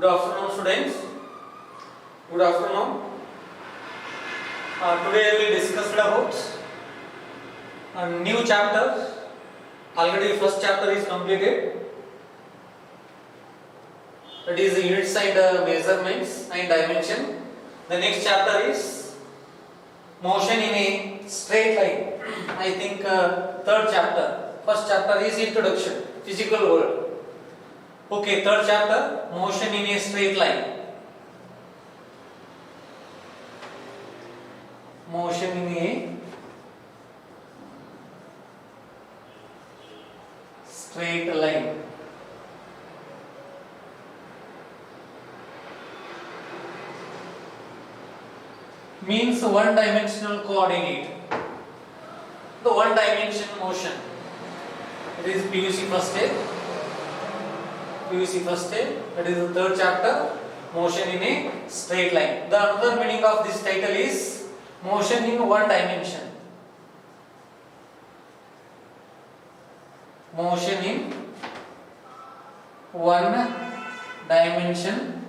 Good afternoon, students. Good afternoon. Today we discussed about a new chapter. Already first chapter is completed. That is units and measurements and dimension. The next chapter is motion in a straight line. I think third chapter. First chapter is introduction, physical world. Okay, third chapter, motion in a straight line. Motion in a straight line. Means one dimensional coordinate. The one dimension motion. It is PUC first day. PUC first day. That is the third chapter. Motion in a straight line. The another meaning of this title is motion in one dimension. Motion in one dimension.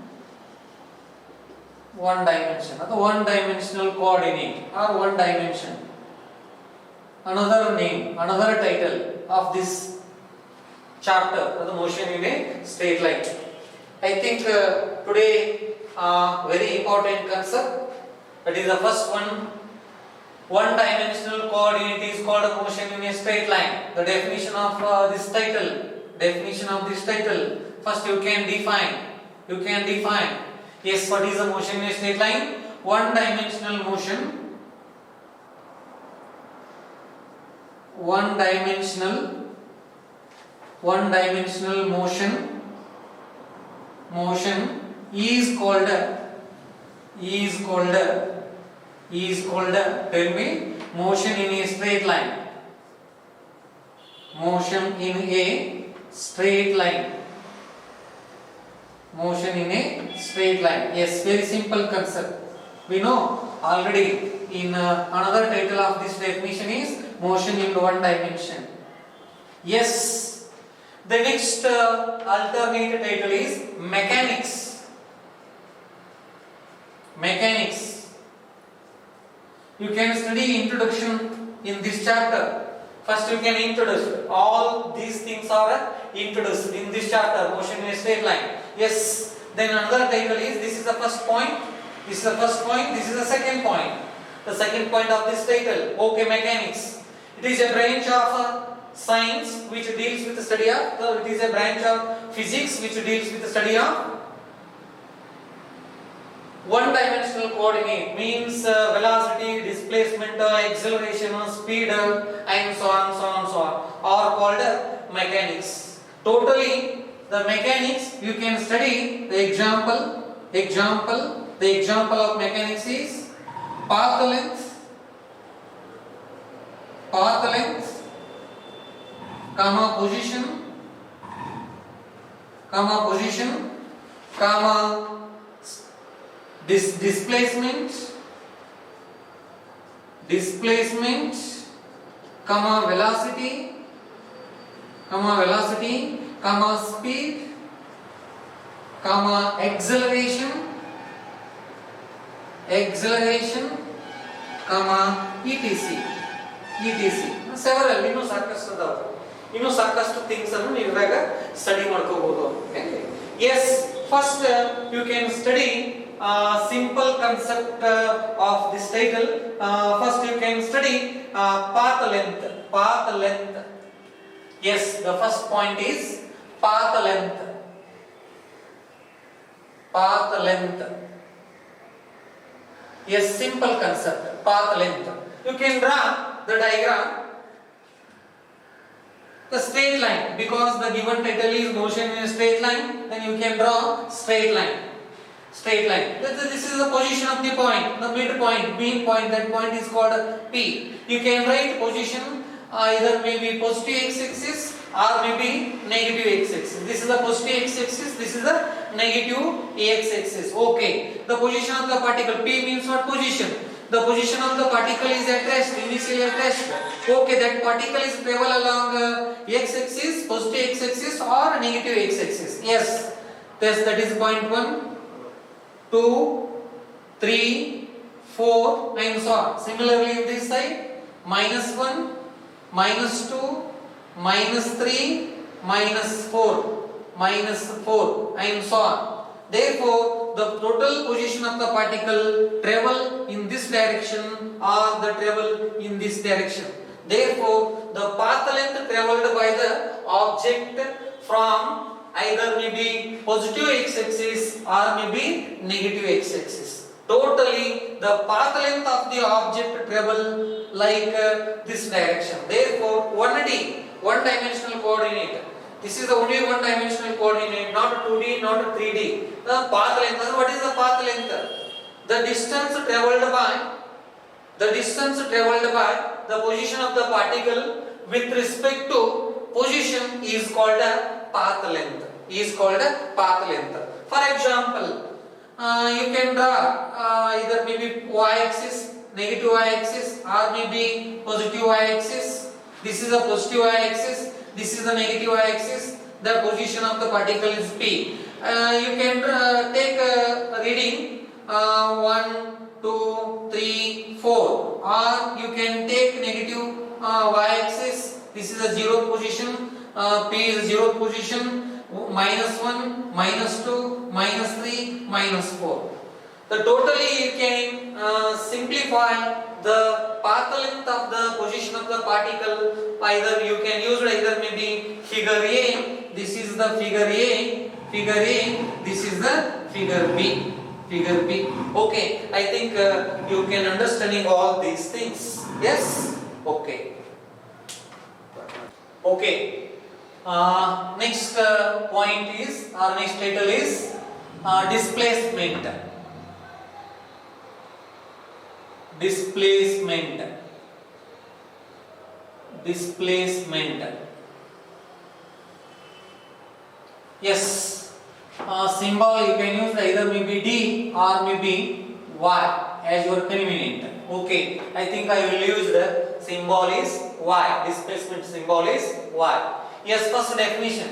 One dimension. Or one dimensional coordinate or one dimension. Another name, another title of this chapter, the motion in a straight line. I think today very important concept. That is the first one. One dimensional coordinate is called a motion in a straight line. The definition of this title. Definition of this title. First you can define. Yes, what is a motion in a straight line? One dimensional motion. One dimensional motion. Motion is called tell me, motion in a straight line. Motion in a straight line. Motion in a straight line. Yes, very simple concept. We know already in another title of this definition is motion in one dimension. Yes, the next alternate title is mechanics. Mechanics. You can study introduction in this chapter. First you can introduce. All these things are introduced in this chapter, motion in a straight line. Yes, then another title is, this is the first point, this is the first point, this is the second point. The second point of this title, okay, mechanics. It is a branch of science which deals with the study of, it is a branch of physics which deals with the study of one dimensional coordinate, means velocity, displacement, acceleration, speed, and so on, are called mechanics. Totally, the mechanics you can study the example of mechanics is path length, position, displacement, velocity, speed, acceleration, etc. Several ಸಾಕಷ್ಟು things ಅನ್ನು ನೀವು ಇವಾಗ study ಮಾಡ್ಕೋಬಹುದು. Yes, first you can study simple concept of this title. First you can study path length. Yes, the first point is path length. Yes, simple concept, path length. You can draw the diagram, the straight line, because the given title is motion in a straight line, then you can draw straight line. This is the position of the point, the midpoint, mean point. That point is called P. You can write position either maybe positive x-axis or maybe negative x-axis. This is the positive x-axis, this is the negative x-axis. Okay, the position of the particle, P means what? Position. The position of the particle is at rest, initially at rest. Okay, that particle is travel along x-axis, positive x-axis or negative x-axis. Yes, Yes, that is point 1, 2, 3, 4 and so on. Similarly in this side, minus 1, minus 2, minus 3, minus 4 and so on. Therefore, the total position of the particle travel in this direction or the travel in this direction. Therefore, the path length traveled by the object from either may be positive x-axis or may be negative x-axis. Totally, the path length of the object travel like this direction. Therefore, 1D, one dimensional coordinate. This is the only one dimensional coordinate, not 2D, not 3D. The path length. What is the path length? The distance traveled by the position of the particle with respect to position is called a path length. For example, you can draw either maybe y-axis, negative y-axis, or maybe positive y-axis. This is a positive y-axis. This is the negative y-axis. The position of the particle is P. You can take a reading 1, 2, 3, 4, or you can take negative y-axis. This is a 0th position. P is 0th position. Minus 1, minus 2, minus 3, minus 4. The totally you can simplify the path length of the position of the particle. Either you can use either maybe figure A. This is the figure A. This is the figure B. Okay, I think you can understanding all these things. Yes. Okay. Next point is, or next title is displacement. Yes, symbol you can use either maybe D or maybe Y as your convenient. Okay, I think I will use the symbol is Y. Displacement symbol is Y. Yes, first definition.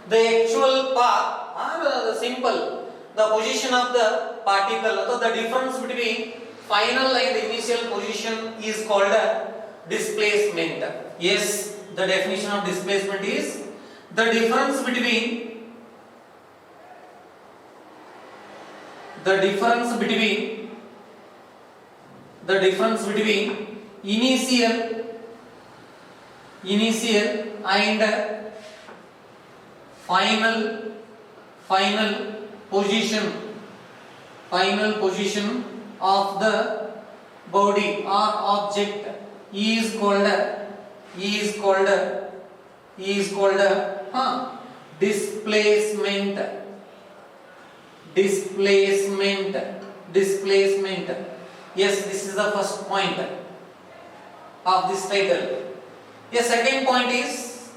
The actual path or the simple, the position of the particle, or the difference between final and initial position is called a displacement. Yes, the definition of displacement is the difference between initial and final position of the body or object is called displacement. Yes, this is the first point of this title. Yes, second point is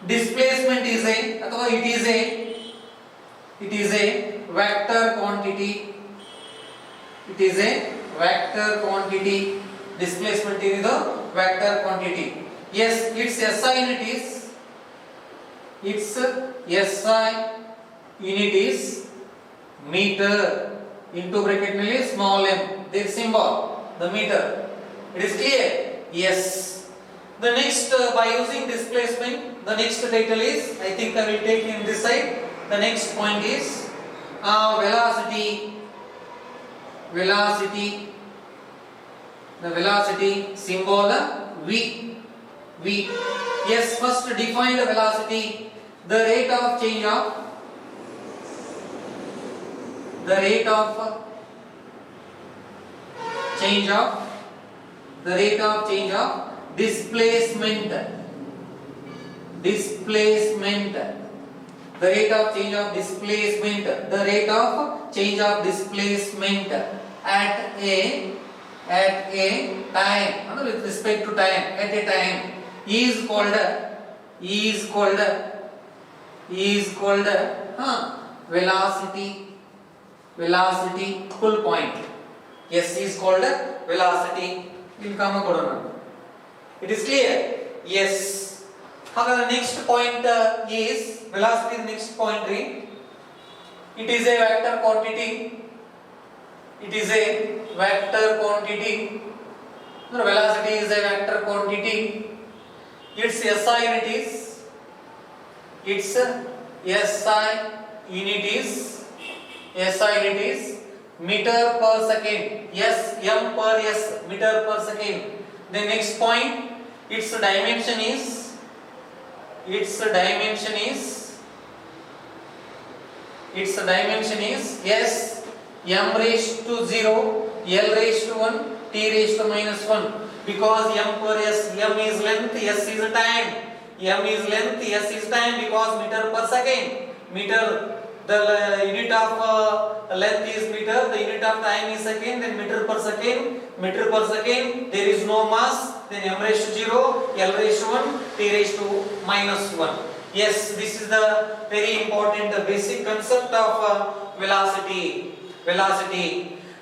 displacement is a vector quantity. Displacement is the vector quantity. Yes, its SI unit is meter. Into bracket nalli small m. This symbol, the meter. It is clear? Yes. The next, by using displacement, the next title is, I think I will take in this side. The next point is velocity. The velocity symbol V. Yes, first define the velocity. The rate of change of displacement. The rate of change of displacement at a time, with respect to time, at a time is called velocity full point. Yes, is called velocity. It is clear? Yes. However, the next point is velocity. The next point read It is a vector quantity. It is a vector quantity. The velocity is a vector quantity. Its SI unit is, its SI unit is, SI unit is meter per second. Yes, m per s, meter per second. The next point, its dimension is, its dimension is s m raised to 0, l raised to 1, t raised to minus 1. Because m per s, m is length, s is time. M is length, s is time, because meter per second. Meter, the unit of length is meter, the unit of time is second, then meter per second. Meter per second, there is no mass, then m raised to 0, l raised to 1, t raised to minus 1. Yes, this is the very important basic concept of velocity.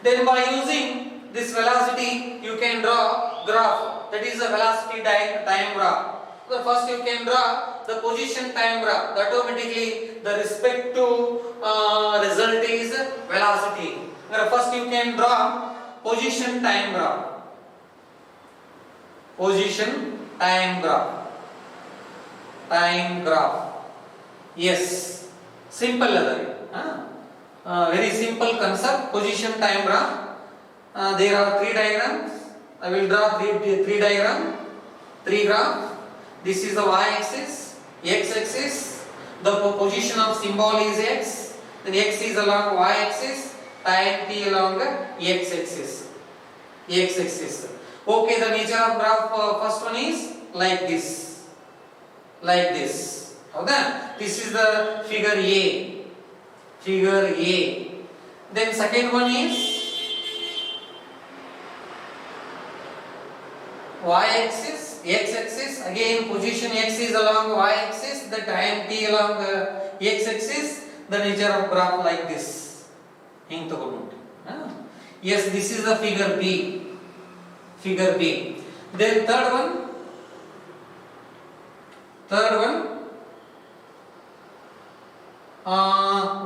Then by using this velocity, you can draw graph, that is the velocity time graph. So first you can draw the position time graph. Automatically the respect to result is velocity. First you can draw position time graph. Position time graph. Time graph. Yes, simple very simple concept. Position time graph. There are 3 diagrams. I will draw 3 diagrams. 3 graphs. This is the y-axis, x-axis. The position of symbol is x. Then x is along y-axis, time t along x-axis. Okay, the nature of graph first one is like this. Okay? This is the figure A. Then second one is y-axis, x-axis. Again, position x is along y-axis, the time t along x-axis. The nature of graph like this. Yes, this is the figure B. Then third one,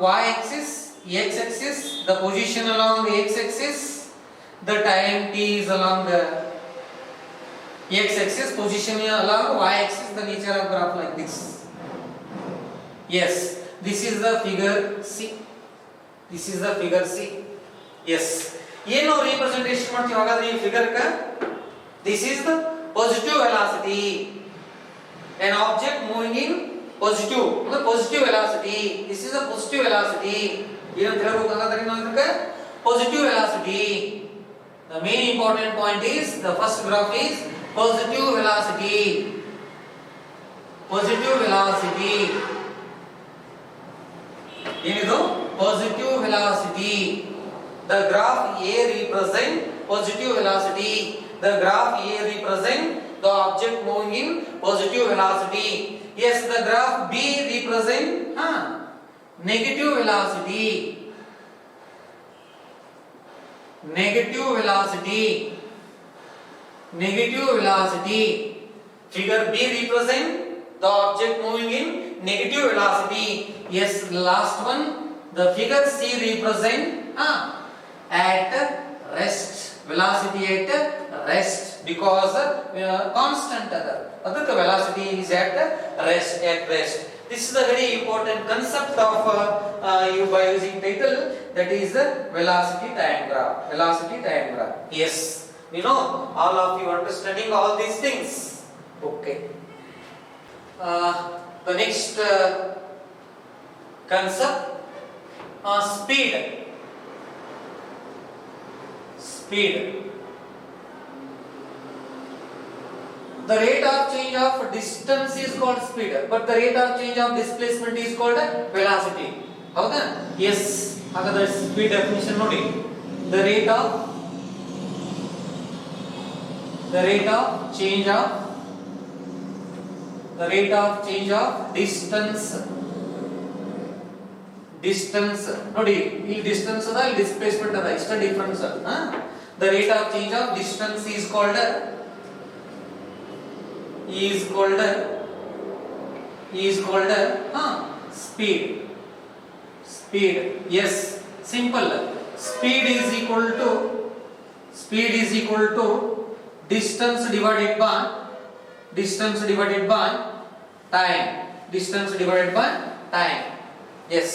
y-axis, x-axis. The position along the x-axis, the time t is along the x-axis, position along y-axis. The nature of graph like this. Yes, this is the figure C. Yes, ಏನು representation ಮಾಡ್ತೀವಿ ಹಾಗಾದ್ರೆ ಈ figure ಕ? This is the positive velocity. An object moving in positive velocity. This is a positive velocity. ಏನಂತ ಹೇಳಬೇಕು ಹಾಗಾದ್ರೆ ನಾವು ಇದಕ್ಕೆ positive velocity. The main important point is the first graph is positive velocity. ಏನಿದು positive velocity. The graph A represent positive velocity. The graph A represent the object moving in positive velocity. Yes, the graph B represent negative velocity. Figure B represent the object moving in negative velocity. Yes, last one, the figure C represent at rest, velocity at rest, because constant adaka velocity is at rest. This is a very important concept of you by using title, that is the velocity time graph. Yes, you know, all of you understanding all these things. Okay, the next concept, speed. The rate of change of distance is called speed, but the rate of change of displacement is called velocity. ಹೌದಾ? Yes, ಹಾಗಾದ್ರೆ speed definition ನೋಡಿ. The rate of change of distance ನೋಡಿ, ಇಲ್ಲಿ distance ಅದ, ಇಲ್ಲಿ displacement ಅದ, ಇಷ್ಟ difference. The rate of change of distance is called speed. Speed. Yes, simple. Speed is equal to distance divided by time. Distance divided by time. Yes.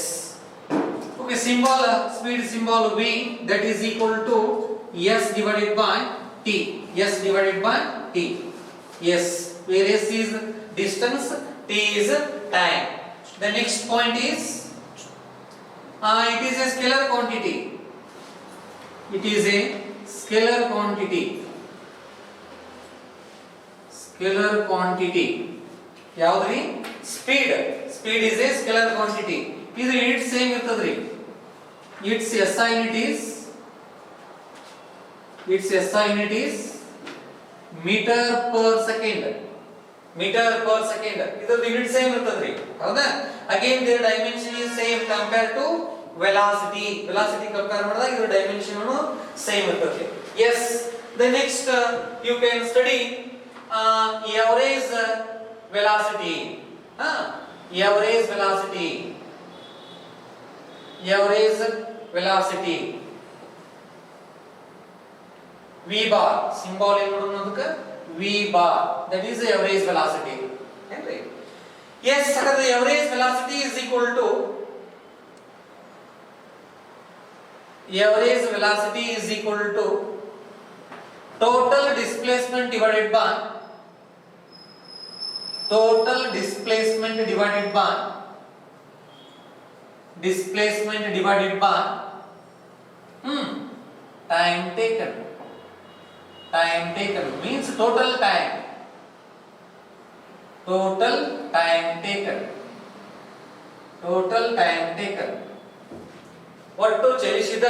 Okay, speed symbol V, that is equal to S divided by T. S divided by T. Yes, where S is distance, T is time. The next point is it is a scalar quantity. It is a scalar quantity. Scalar quantity. Yaudri? Speed. Speed is a scalar quantity. Is the unit same irtadri? Its SI unit is meter per second. Meter per second. Is the unit same irtadri? Howda? Again their dimension is same compared to velocity. Velocity compare ಮಾಡಿದಾಗ ಇದರ dimension same ಇರ್ತದೆ. Yes. The next you can study average velocity. Average velocity. Average velocity. V bar symbol ಏನು ಅನ್ನೋದಕ್ಕೆ V bar, that is the average velocity. Right? Yes, the average velocity is equal to total displacement divided by time taken. Time taken means total time taken. ಒಟ್ಟು ಚಲಿಸಿದ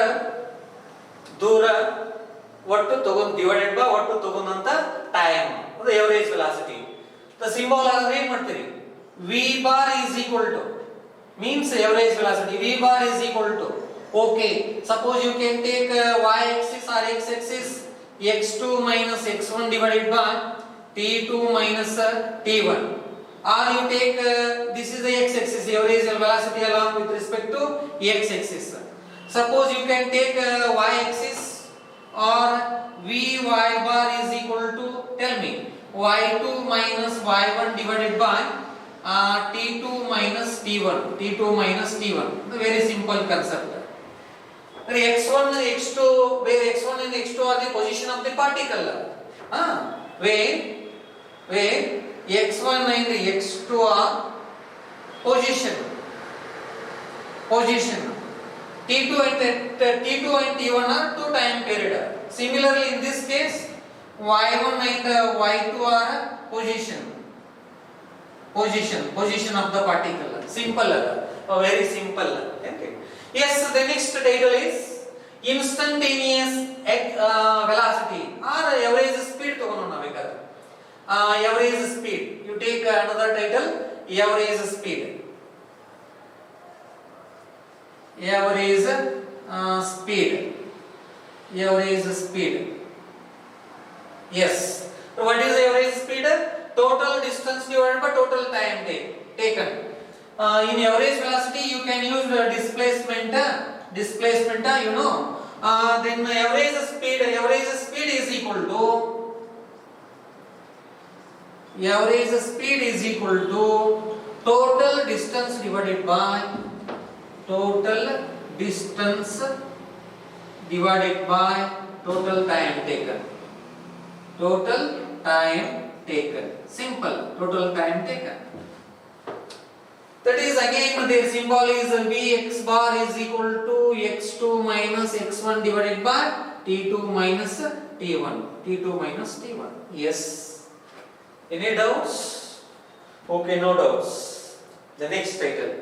ದೂರ ಒಟ್ಟು ತಗೊಂಡ್ divided by ಒಟ್ಟು ತಗೊಂಡಂತ time, ಅದು average velocity. The symbol ಆದ್ರೆ ಏನ್ ಮಾಡ್ತೀರಿ? V bar is equal to means average velocity. V bar is equal to, okay, suppose you can take y axis or x axis x2 minus x1 divided by t2 minus t1, or you take this is the x axis, average velocity along with respect to x axis. Suppose you can take y axis or Vy bar is equal to, tell me, y2 minus y1 divided by t2 minus t1. Very simple concept. x1 x2, where x1 and x2 are the position of the particle, where x1 and x2 are position. T2 and T1 are two time period. Similarly, in this case, y1 and y2 are position of the particle. Simple, very simple. Okay. Yes, the next title is instantaneous velocity or average speed. Average speed. You take another title, average speed. Average speed. Yes. So what is average speed? Total distance divided by total time taken. In average velocity, you can use displacement. You know. Then average speed is equal to total distance divided by total time taken. Simple. Total time taken. That is, again their symbol is Vx bar is equal to x2 minus x1 divided by t2 minus t1. Yes. Any doubts? Okay, no doubts. The next title.